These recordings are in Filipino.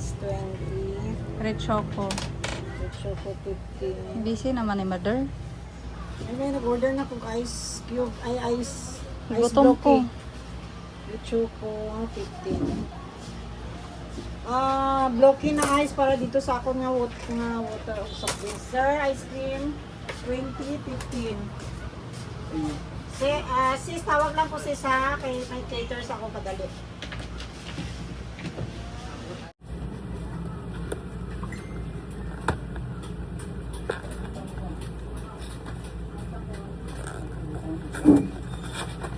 is 20. Red choco. Red choco 15. Busy naman ni mother. Ay, may nag-order na kung ice cube. Ay, ice Gutom ko. blocky. Red choco 15. Blocky na ice para dito sa ako nga water of soft drinks. Sir, ice cream 20, 15. Sis, tawag lang po sis ha. Kay caters ako kadali.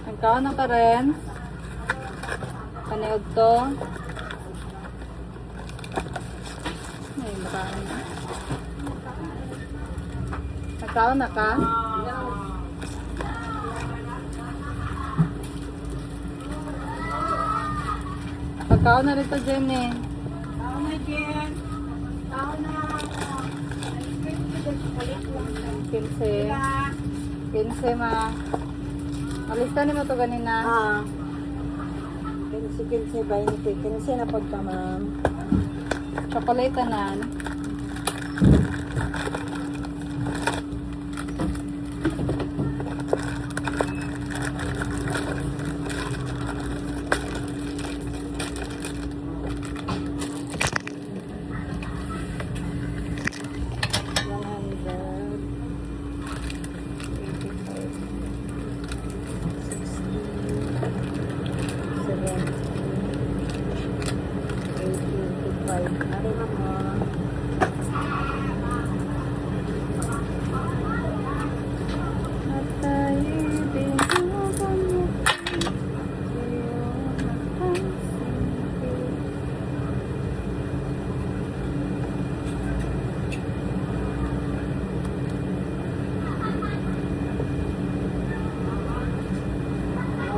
Nagkaon na ka rin. Kaniog to. Ay, marami na. Nagkaon na ka? Nagkaon na rin to, Jenny. Tao na Jen. Tao na. Ice cream with chocolate lang. 15. 15 ma. Alista ni mo to ganina. Kinsi 20. Kinsi na po ka ma'am. Chocolate tanan.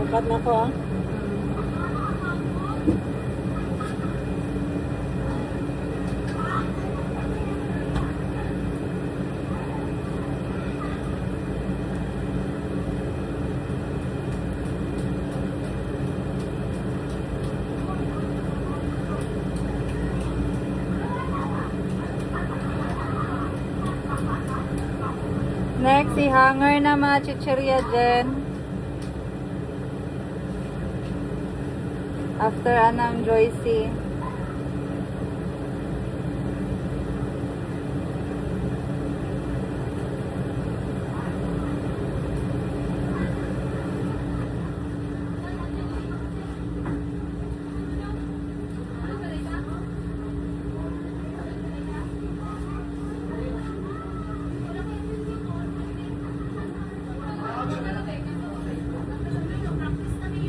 Cut na ko ah. Next, si hanger na mga chichirya dyan. After anang Joycey.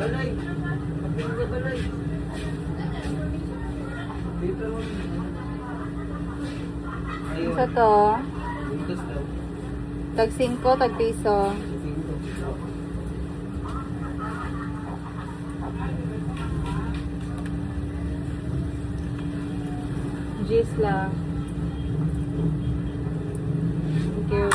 Balay. Kapit ka balay. Dito mo. Ayun. Isa to. Buntos daw. Tag 5, tag piso. Dito. Gis lang. Thank you.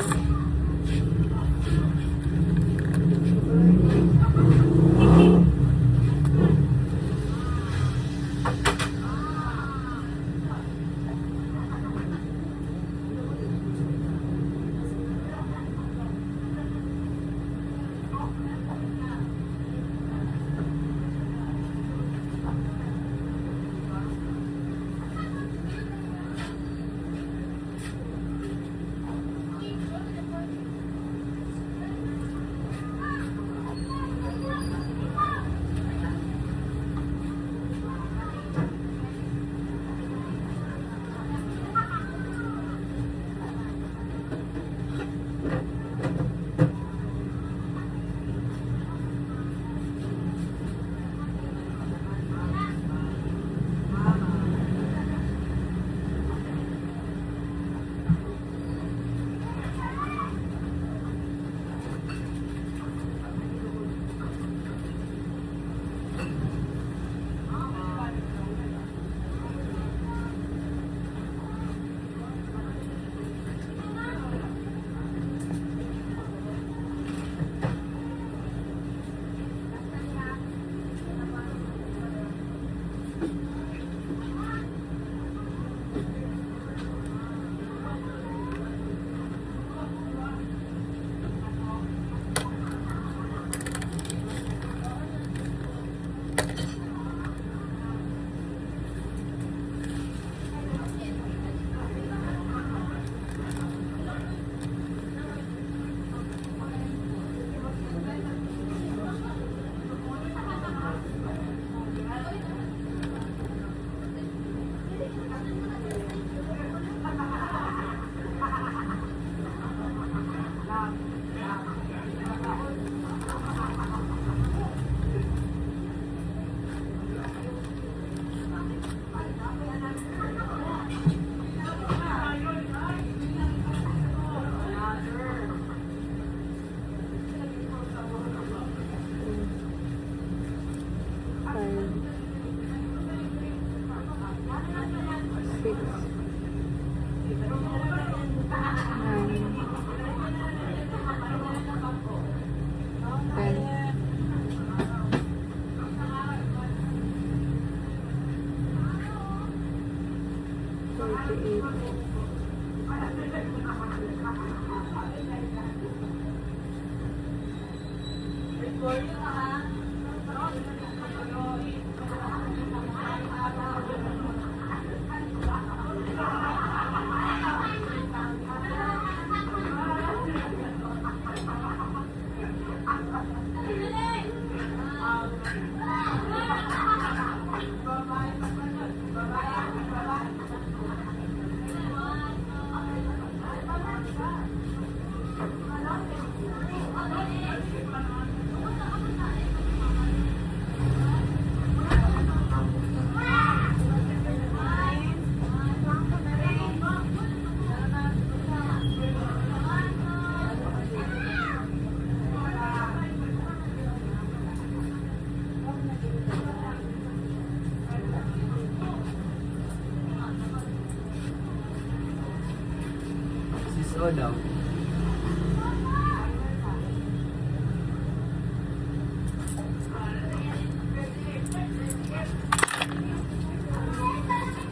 Sis O daw.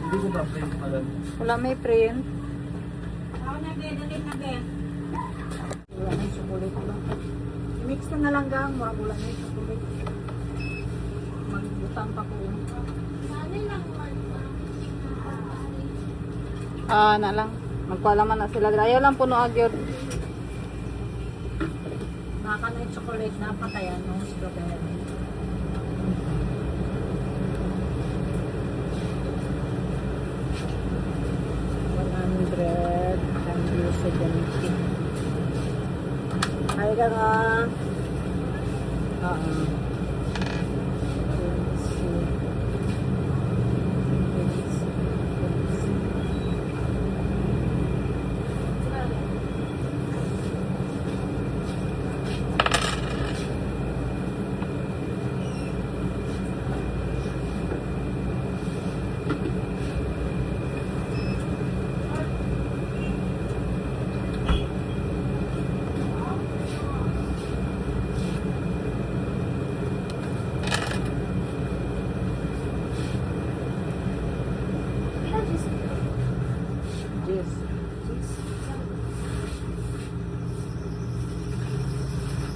Hindi ko ba print pala? Wala may print. Ako na, be. Dalit na, be. Wala may chocolate lang. Mix na lang gang. Wala na yung chocolate. Magbutang pa ko. Ah, na lang. Magpalaman na sila. Ayaw lang puno agyon. Baka na yung chocolate na patayan ng strawberry. Ay ka nga. Yes.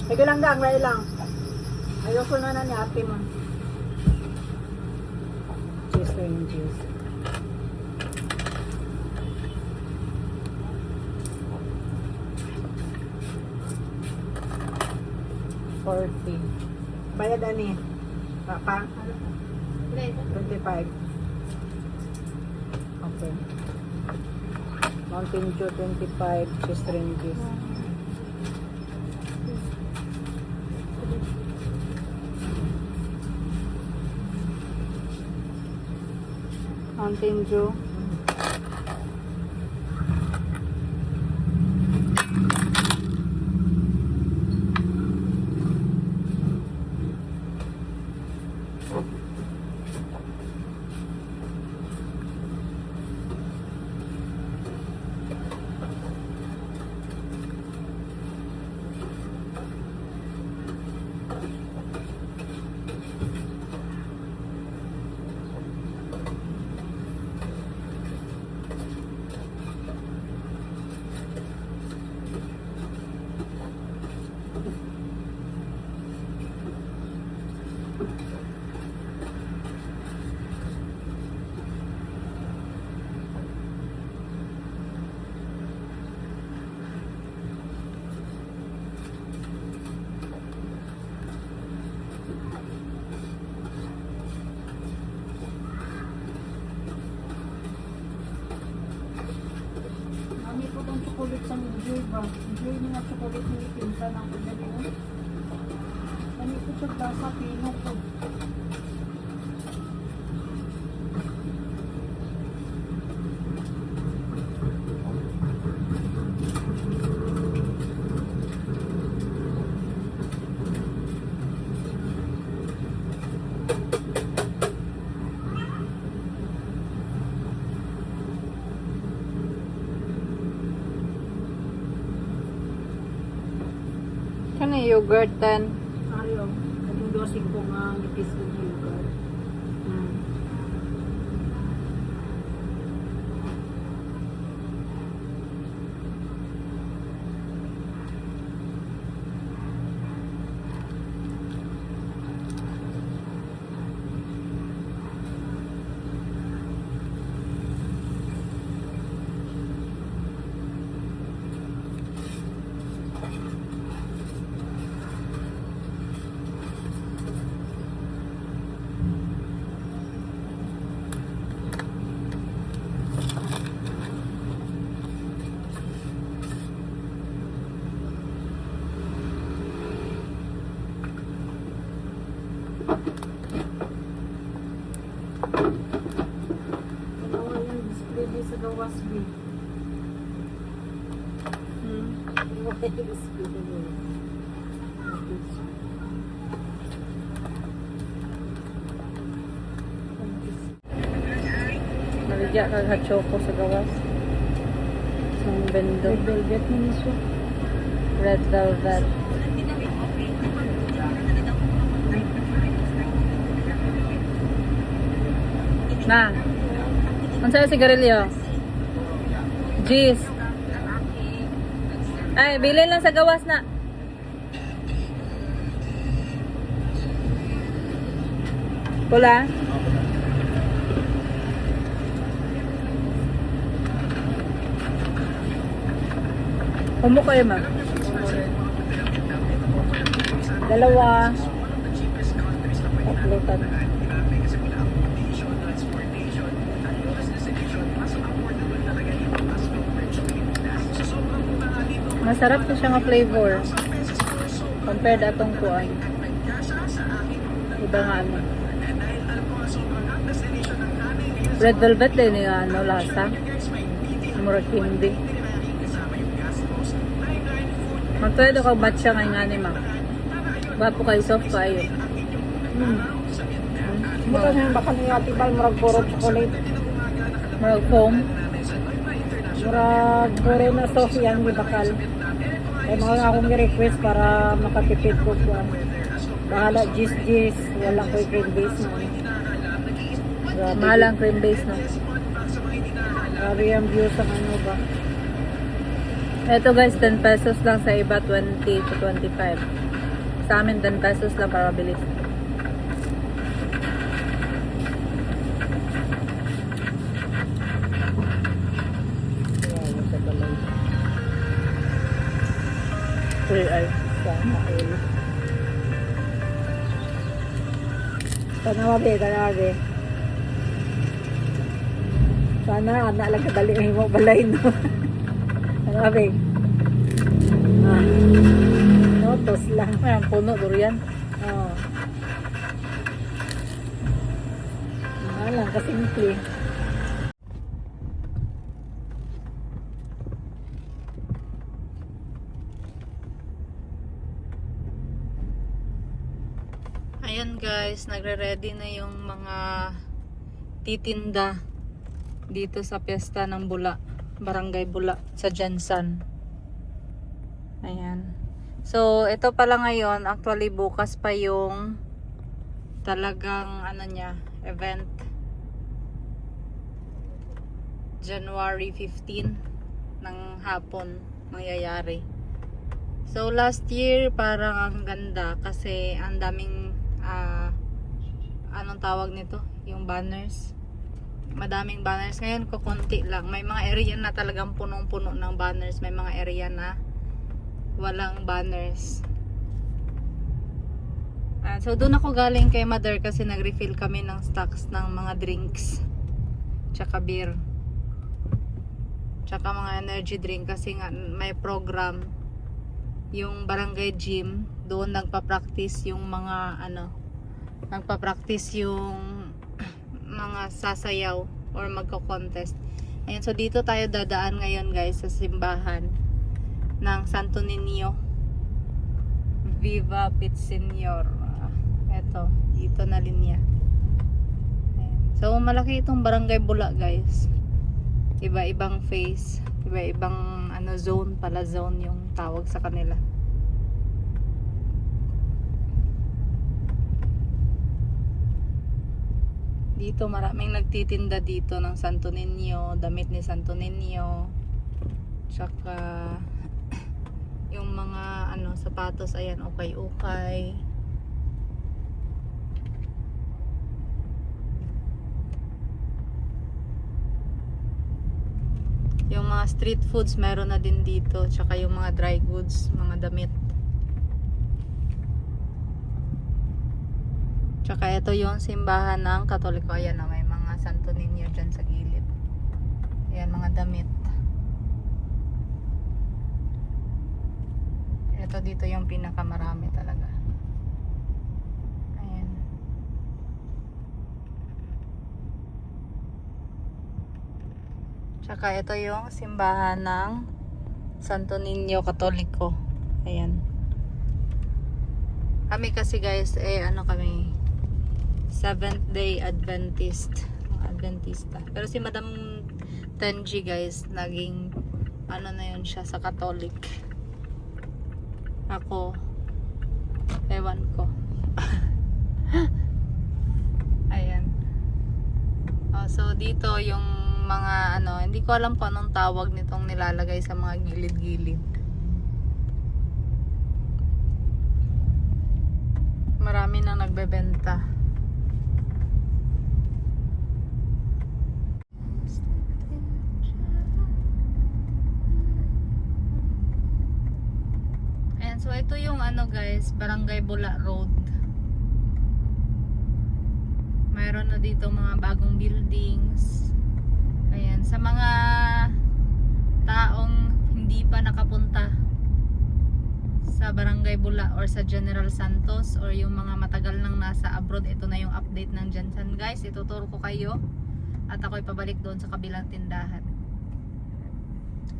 Sige lang gang, lay lang. Ayoko na ni ate mo. Cheese ring juice. Bayad ani. Papa? 25. Okay. Mountain Dew 25, cheese ring juice. Mountain Dew. Mami po itong chocolate sa enjoy ba? Enjoy mo nga chocolate ni Pinsa ng pagdali mo. Mami po siya basa pino po. Ano yung yogurt then? Ayaw. Itong dosing ko nga nipis ko ng yogurt. Ano nga yung display di sa gawas B. Maligya kag hachoko sa gawas. Isang bendo. Red velvet mo niso. Red velvet. Na. Ang sa'yo sigarilyo? Jeez. Ay, bilhin lang sa gawas na. Pula? Humo kayo, ma'am. Dalawa. Tatlutan. Masarap na siya nga flavor. Compared atong kuan. Iba nga ano. Red velvet din yung ano, lasa. Murag hindi. Magpwede ka matcha ngayon nga ni ma. Bapo kayo, soft kayo. Bukan nga baka niya tibal murag puro chocolate. Murag foam. Murag puro na sauce yan di bakal. Ay mga akong request para makatipid ko kuan. Bahala gis walang koy cream base na. Grabe. Mahalang cream base no. Grabe yung view sa ano ba. Ito guys, 10 pesos lang sa iba, 20 to 25. Sa amin, 10 pesos lang para bilis. Uy, ay. Sana all. Tanawa be. Sana anak lang kadali mo balay no. Tanawa be. Notos lang. Ayan, puno, durian. Oh. Lang kasimple. Ayan guys, nagre-ready na yung mga titinda dito sa piyesta ng Bula, Barangay Bula sa Jensan. Ayan. So, ito pala ngayon, actually bukas pa yung talagang ano niya, event. January 15 ng hapon mangyayari. So, last year parang ang ganda kasi ang daming anong tawag nito? Yung banners. Madaming banners. Ngayon kukunti lang. May mga area na talagang punong-puno ng banners. May mga area na walang banners. So doon ako galing kay Mother kasi nag-refill kami ng stocks ng mga drinks. Tsaka beer. Tsaka mga energy drink kasi nga may program yung barangay gym. Doon nagpa-practice yung mga nagpa-practice yung mga sasayaw or magko-contest. Ayan, so dito tayo dadaan ngayon guys sa simbahan ng Santo Niño. Viva Pitseñor. Eto, dito na linya. Ayan. So malaki itong barangay Bula guys. Iba-ibang phase, iba-ibang zone pala, zone yung tawag sa kanila. Dito maraming nagtitinda dito ng Santo Niño, damit ni Santo Niño. Tsaka yung mga sapatos, ayan, ukay-ukay. Yung mga street foods meron na din dito, tsaka yung mga dry goods, mga damit. Tsaka ito yung simbahan ng Katoliko. Ayan na, may mga Santo Niño dyan sa gilid. Ayan, mga damit. Ito dito yung pinakamarami talaga. Ayan. Tsaka ito yung simbahan ng Santo Niño Katoliko. Ayan. Kami kasi guys, ano kami, Seventh Day Adventist. Adventista. Pero si Madam Tenji guys, naging, ano na yun siya, sa Catholic. Ako, ewan ko. Ayan. So dito yung mga ano, hindi ko alam kung anong tawag nitong nilalagay sa mga gilid-gilid. Marami nang nagbebenta. Ayan, so ito yung ano guys, Barangay Bula Road. Mayroon na dito mga bagong buildings. Ayan, sa mga taong hindi pa nakapunta sa Barangay Bula or sa General Santos or yung mga matagal nang nasa abroad, ito na yung update ng Jansan guys. Ituturo ko kayo at ako'y pabalik doon sa kabilang tindahan.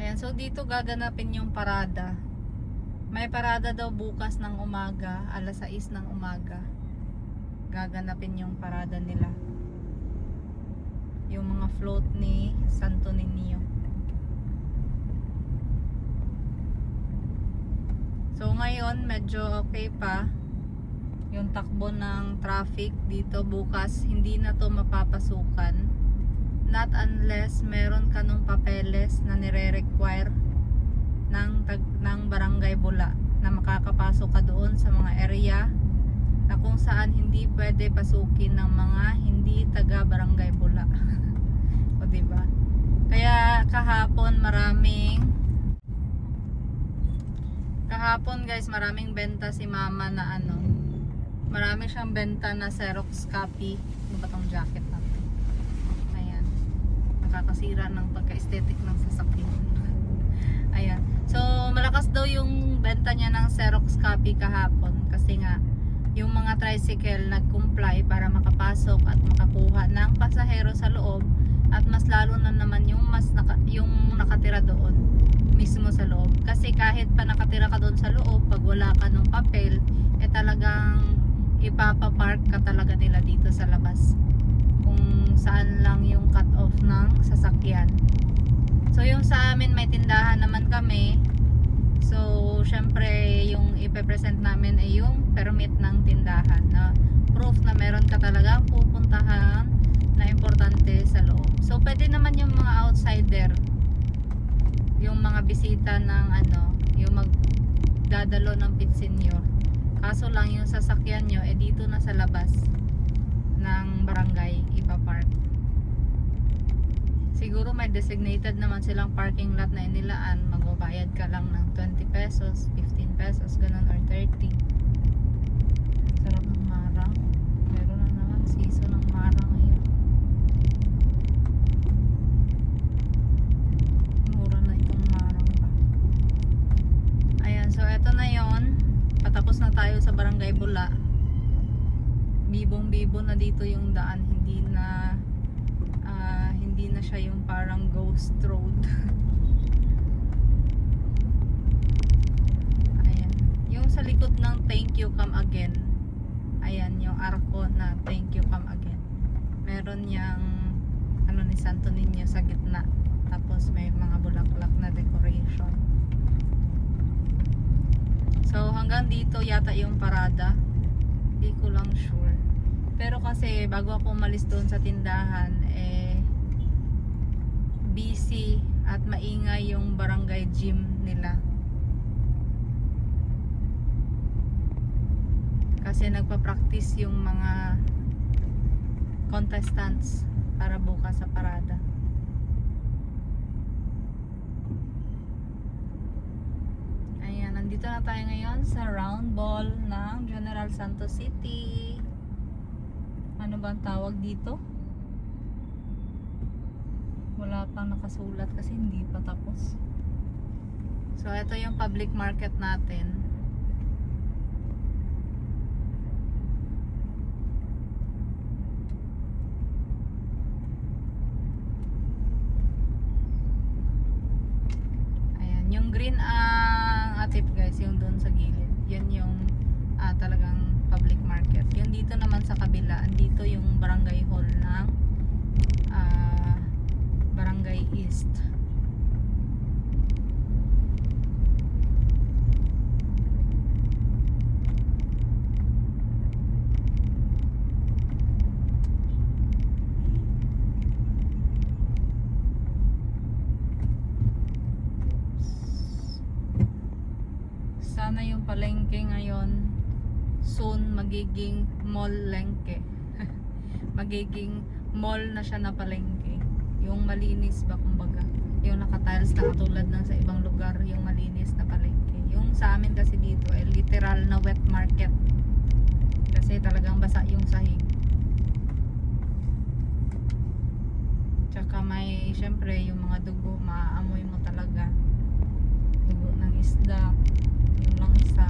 Ayan, so dito gaganapin yung parada. May parada daw bukas ng umaga, alas 6 ng umaga. Gaganapin yung parada nila. Yung mga float ni Santo Niño. So ngayon medyo okay pa yung takbo ng traffic dito. Bukas hindi na to mapapasukan, not unless meron ka nung papeles na nire-require ng Barangay Bula na makakapasok ka doon sa mga area na kung saan hindi pwede pasukin ng mga hindi taga Barangay Bula. O diba? Kaya kahapon guys, maraming benta si mama na ano. Marami siyang benta na Xerox copy. Ano ba tong jacket natin? Ayan. Nakakasira ng pagka-aesthetic ng sasakyan. Ayan. So, malakas daw yung benta niya ng Xerox copy kahapon. Kasi nga, yung mga tricycle nag-comply para makapasok at makakuha ng pasahero sa loob. At mas lalo na naman yung yung nakatira doon mismo sa loob. Kasi kahit pa nakatira ka doon sa loob, pag wala ka ng papel, talagang ipapapark ka talaga nila dito sa labas. Kung saan lang yung cut off ng sasakyan. So yung sa amin may tindahan naman kami. So syempre yung ipe-present namin ay yung permit ng tindahan na proof na meron ka talaga pupuntahan na importante sa loob. So pwede naman yung mga outsider, yung mga bisita ng ano, yung magdadalo ng pit senior. Kaso lang yung sasakyan nyo dito na sa labas ng barangay ipapark. Siguro may designated naman silang parking lot na inilaan. Magbabayad ka lang ng 20 pesos, 15 pesos, ganun, or 30. Sarap ng marang. Meron na naman season ng marang ngayon. Mura na itong marang pa. Ayan, so eto na yon. Patapos na tayo sa Barangay Bula. Bibong-bibo na dito yung daan. Hindi na siya yung parang ghost road. Ayan. Yung sa likod ng thank you come again. Ayan, yung arko na thank you come again. Meron yang ano ni Santo Niño sa gitna. Tapos may mga bulaklak na decoration. So hanggang dito yata yung parada. Hindi ko lang sure. Pero kasi bago ako umalis doon sa tindahan, busy at maingay yung barangay gym nila. Kasi nagpa-practice yung mga contestants para bukas sa parada. Ayan, nandito na tayo ngayon sa round ball ng General Santos City. Ano ba ang tawag dito? Wala pang nakasulat kasi hindi pa tapos. So ito yung public market natin. Yung green ang atip guys, yung doon sa gilid. Yan yung talagang public market. Yung dito naman sa kabila, dito yung barangay hall ng Barangay East. Sana yung palengke ngayon soon magiging mall lengke. Magiging mall na siya na palengke. Yung malinis ba kumbaga. Yung naka-tiles na katulad ng sa ibang lugar, yung malinis na palengke. Yung sa amin kasi dito ay literal na wet market. Kasi talagang basa yung sahig. Tsaka may syempre yung mga dugo, maaamoy mo talaga. Dugo ng isda, yung langsa.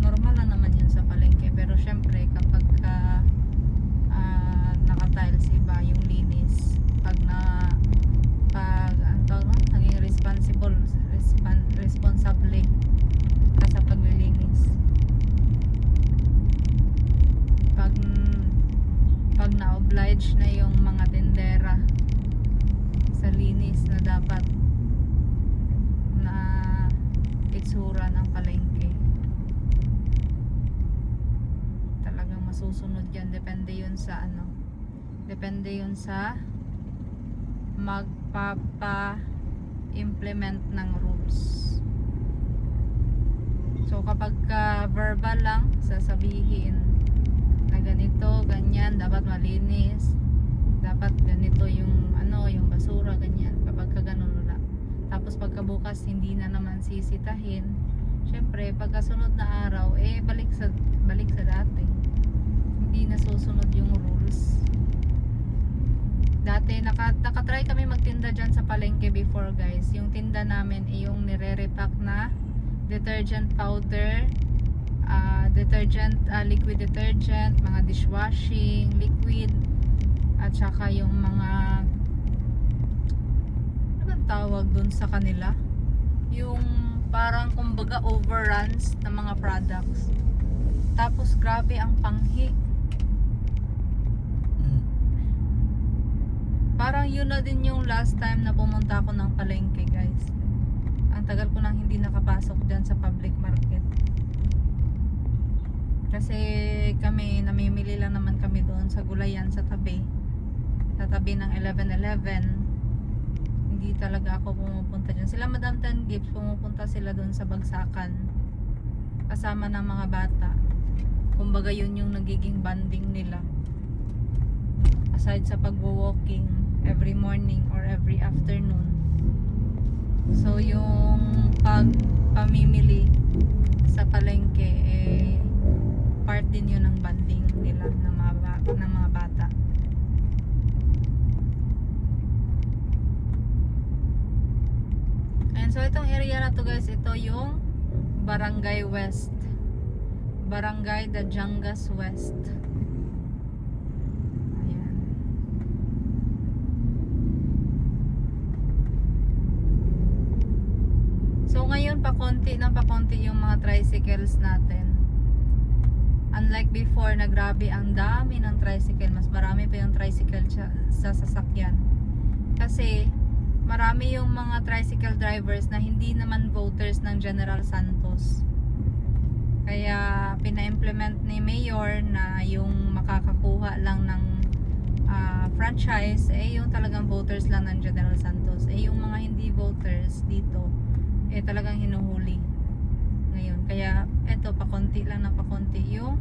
Normal na naman yun sa palengke, pero syempre kapag naka-tiles iba yung linis, pag naging responsable ka sa paglilinis, pag na-oblige na yung mga tindera sa linis na dapat na itsura ng palengke, talagang masusunod yan. Depende yun sa magpapa-implement ng rules. So kapag verbal lang, sasabihin na ganito, ganyan, dapat malinis, dapat ganito yung yung basura, ganyan. Kapag ganun wala. Tapos pagkabukas hindi na naman sisitahin, syempre pagkasunod na araw balik sa dati. Hindi na susunod yung rules. Dati nakatry kami magtinda dyan sa palengke before guys. Yung tinda namin yung nire-repack na detergent powder, liquid detergent, mga dishwashing liquid, at saka yung mga ano bang tawag dun sa kanila, yung parang kumbaga overruns ng mga products. Tapos grabe ang panghi. Parang yun na din yung last time na pumunta ako ng palengke guys. Ang tagal ko nang hindi nakapasok dyan sa public market. Kasi kami, namimili lang naman kami doon sa gulayan sa tabi. Sa tabi ng 11-11. Hindi talaga ako pumupunta dyan. Sila Madam Tan Gibbs, pumupunta sila doon sa Bagsakan. Kasama ng mga bata. Kumbaga yun yung nagiging banding nila. Aside sa pagwo-walking every morning or every afternoon. So yung pagpamimili sa palengke part din yun ng banding nila ng mga bata. And so itong area na to guys, ito yung Barangay West. Barangay Dajangas West. So ngayon pakonti yung mga tricycles natin. Unlike before na grabe ang dami ng tricycle, mas marami pa yung tricycle sa sasakyan. Kasi marami yung mga tricycle drivers na hindi naman voters ng General Santos. Kaya pina-implement ni Mayor na yung makakakuha lang ng franchise yung talagang voters lang ng General Santos. Yung mga hindi voters dito talagang hinuhuli ngayon. Kaya eto, pakonti lang ng pakonti yung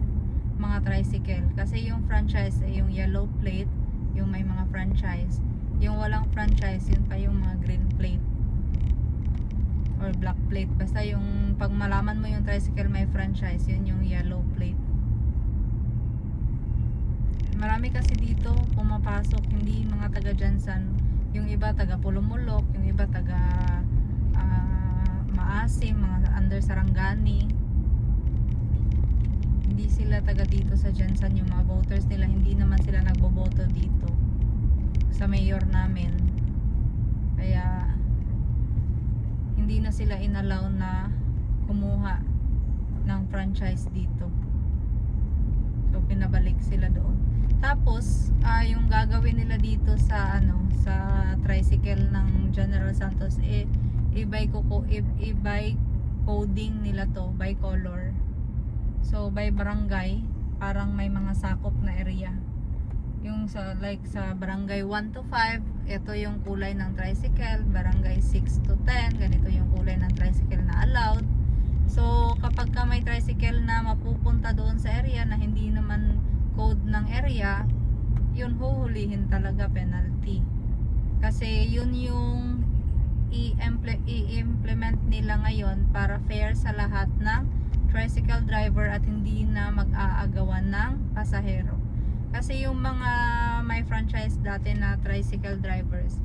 mga tricycle. Kasi yung franchise yung yellow plate, yung may mga franchise. Yung walang franchise, yun pa yung mga green plate or black plate. Basta yung pag malaman mo yung tricycle may franchise, yun yung yellow plate. Marami kasi dito pumapasok, hindi mga taga Jansan. Yung iba taga Pulumulok, yung iba taga Maasim, mga under Sarangani. Hindi sila taga dito sa Jansan. Yung mga voters nila, hindi naman sila nagboboto dito sa mayor namin. Kaya hindi na sila inallow na kumuha ng franchise dito. So pinabalik sila doon. Tapos yung gagawin nila dito sa sa tricycle ng General Santos i-by coding nila to by color. So by barangay, parang may mga sakop na area. Yung sa barangay 1 to 5, ito yung kulay ng tricycle. Barangay 6 to 10, ganito yung kulay ng tricycle na allowed. So kapag ka may tricycle na mapupunta doon sa area na hindi naman code ng area, yun huhulihin talaga, penalty. Kasi yun yung i-implement nila ngayon para fair sa lahat ng tricycle driver at hindi na mag-aagawan ng pasahero. Kasi yung mga may franchise dati na tricycle drivers,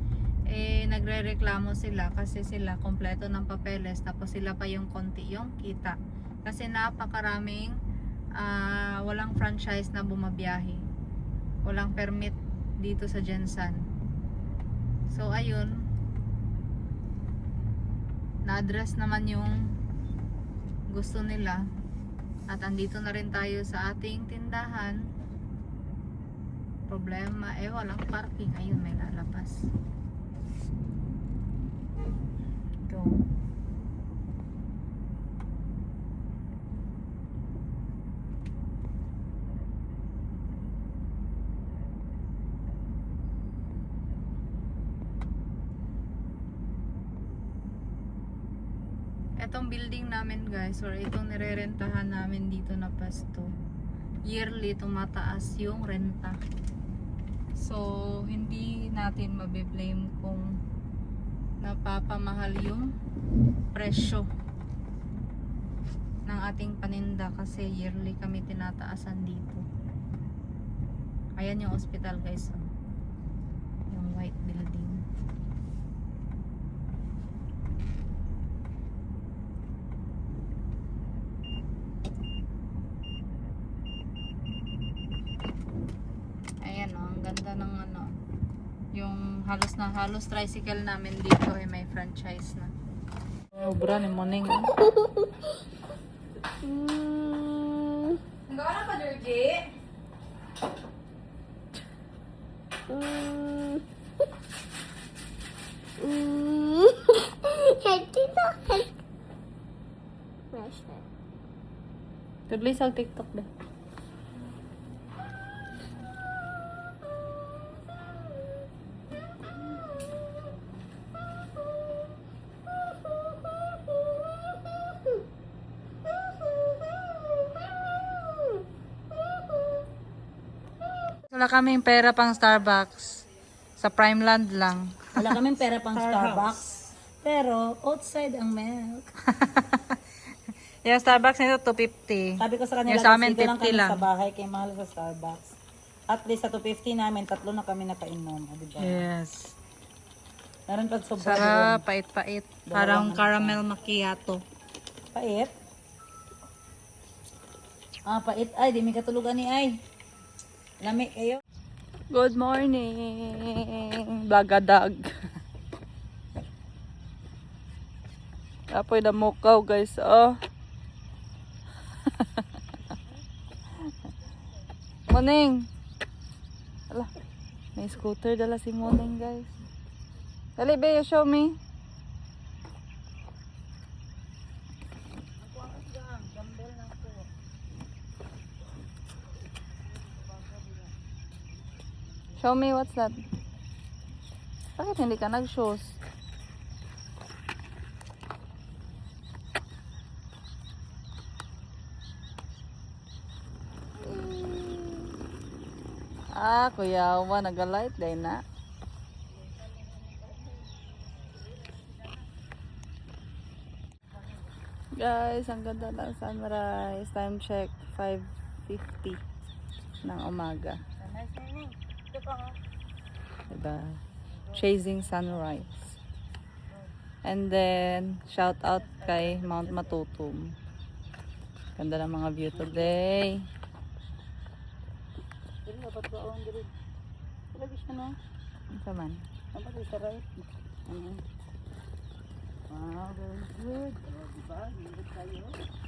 nagre-reklamo sila kasi sila kompleto ng papeles tapos sila pa yung konti yung kita. Kasi napakaraming walang franchise na bumabiyahe. Walang permit dito sa Gensan. So ayun, na-address naman yung gusto nila. At andito na rin tayo sa ating tindahan. Problema, walang parking. Ayun, may lalapas. Go. Itong building namin guys, or itong nirerentahan namin dito na pasto, yearly tumataas yung renta. So hindi natin mabe-blame kung napapamahal yung presyo ng ating paninda kasi yearly kami tinataasan dito. Ayan yung hospital guys, yung white building. Ganda ng yung halos na halos tricycle namin dito ay may franchise na. Obra ni Moning. Gawa na pa, Dirty? Tudloy sa TikTok ba? Wala kaming pera pang Starbucks. Sa Primeland lang. Wala kaming pera pang Starbucks. Pero outside ang milk. Yung Starbucks nito 250. Sabi ko sa kanila, yung sa amin dito lang 50 kami lang. sa bahay kay mahal sa Starbucks. At least sa 250 namin, 3 na kami nakainom. Diba? Yes. Meron pa sobra Sarap, doon. pait-pait. Parang caramel macchiato. Pait? Pait. Ay, di may katulugan ni ay. Lami kayo. Good morning, Blagadag. Apoy na mukaw guys, Morning. Ala, may scooter dala si Morning guys. Dali be, show me. Show me what's that. Bakit hindi ka nag-shows? Kuya Uma, nag-light day na. Guys, ang ganda ng sunrise. Time check, 5:50 ng umaga. Diba? Chasing sunrise. And then, shout out kay Mount Matutum. Ganda ng mga view today. Dapat ba ang diri? Lagi siya no. Ano man? Dapat isa right. Wow, very good. O, diba? Ingat kayo.